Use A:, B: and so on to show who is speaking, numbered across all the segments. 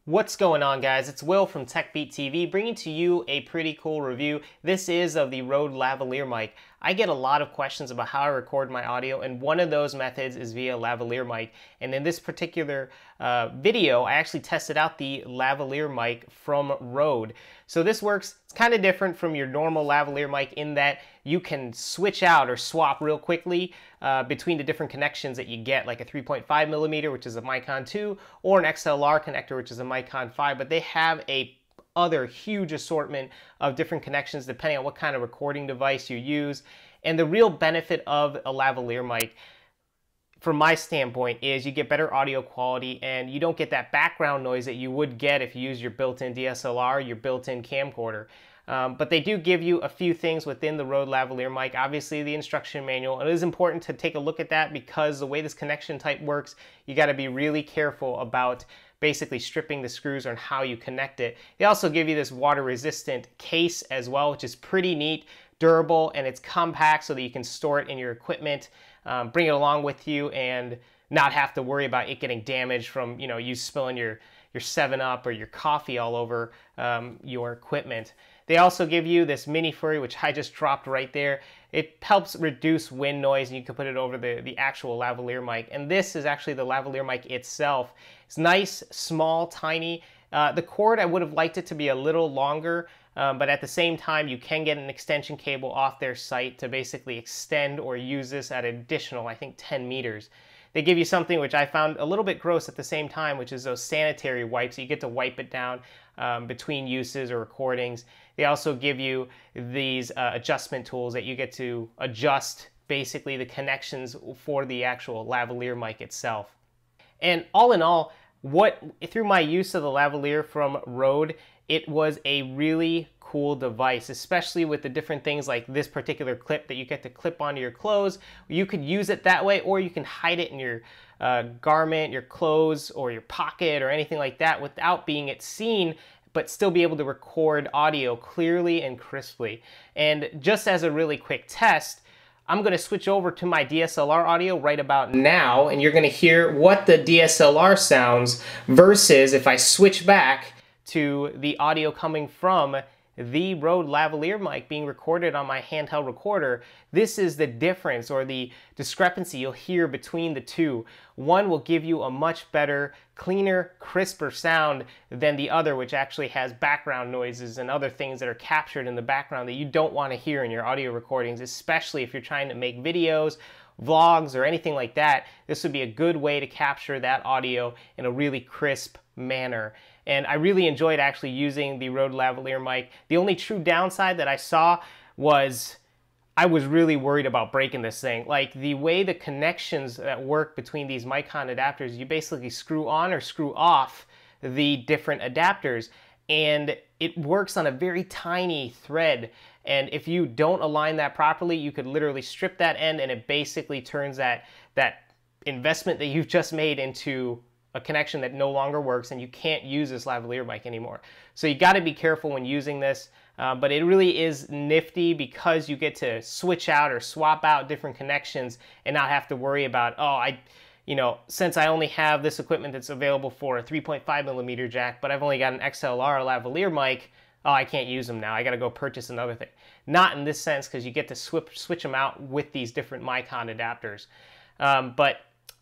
A: What's going on, guys? It's Will from TekBeatTV bringing to you a pretty cool review. This is of the Rode Lavalier mic. I get a lot of questions about how I record my audio, and one of those methods is via lavalier mic. And in this particular video, I actually tested out the lavalier mic from Rode. So this works, it's kind of different from your normal lavalier mic in that you can switch out or swap real quickly between the different connections that you get, like a 3.5mm, which is a Micon 2, or an XLR connector, which is a Micon 5, but they have a other huge assortment of different connections depending on what kind of recording device you use. And the real benefit of a lavalier mic, from my standpoint, is you get better audio quality and you don't get that background noise that you would get if you use your built-in DSLR, your built-in camcorder. But they do give you a few things within the Rode Lavalier mic. Obviously, the instruction manual. It is important to take a look at that because the way this connection type works, you got to be really careful about basically stripping the screws on how you connect it. They also give you this water-resistant case as well, which is pretty neat, durable, and it's compact so that you can store it in your equipment, bring it along with you, and not have to worry about it getting damaged from, you spilling your 7-Up or your coffee all over your equipment. They also give you this mini furry, which I just dropped right there. It helps reduce wind noise, and you can put it over the actual lavalier mic. And this is actually the lavalier mic itself. It's nice, small, tiny. The cord, I would have liked it to be a little longer, but at the same time, you can get an extension cable off their site to basically extend or use this at an additional, I think, 10 meters. They give you something which I found a little bit gross at the same time, which is those sanitary wipes. You get to wipe it down between uses or recordings. They also give you these adjustment tools that you get to adjust basically the connections for the actual lavalier mic itself. And all in all, through my use of the lavalier from Rode, it was a really cool device, especially with the different things like this particular clip that you get to clip onto your clothes. You could use it that way, or you can hide it in your garment, your clothes, or your pocket, or anything like that without being seen, but still be able to record audio clearly and crisply. And just as a really quick test, I'm going to switch over to my DSLR audio right about now, and you're going to hear what the DSLR sounds versus if I switch back to the audio coming from the Rode Lavalier mic being recorded on my handheld recorder. This is the difference or the discrepancy you'll hear between the two. One will give you a much better, cleaner, crisper sound than the other, which actually has background noises and other things that are captured in the background that you don't want to hear in your audio recordings, especially if you're trying to make videos, vlogs, or anything like that. This would be a good way to capture that audio in a really crisp manner. And I really enjoyed actually using the Rode Lavalier mic. The only true downside that I saw was I was really worried about breaking this thing. Like the way the connections that work between these Micon adapters, you basically screw on or screw off the different adapters, and it works on a very tiny thread. And if you don't align that properly, you could literally strip that end, and it basically turns that investment that you've just made into a connection that no longer works, and you can't use this lavalier mic anymore. So you got to be careful when using this, but it really is nifty because you get to switch out or swap out different connections and not have to worry about, since I only have this equipment that's available for a 3.5mm jack, but I've only got an XLR lavalier mic, I can't use them now. I got to go purchase another thing. Not in this sense, because you get to switch them out with these different Micon adapters. But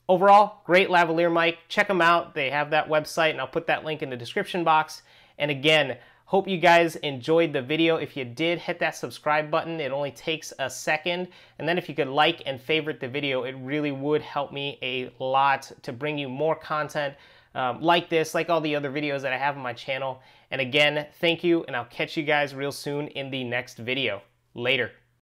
A: overall, great lavalier mic. Check them out. They have that website, and I'll put that link in the description box. And again, hope you guys enjoyed the video. If you did, hit that subscribe button. It only takes a second. And then if you could like and favorite the video, it really would help me a lot to bring you more content like this, like all the other videos that I have on my channel. And again, thank you, and I'll catch you guys real soon in the next video. Later.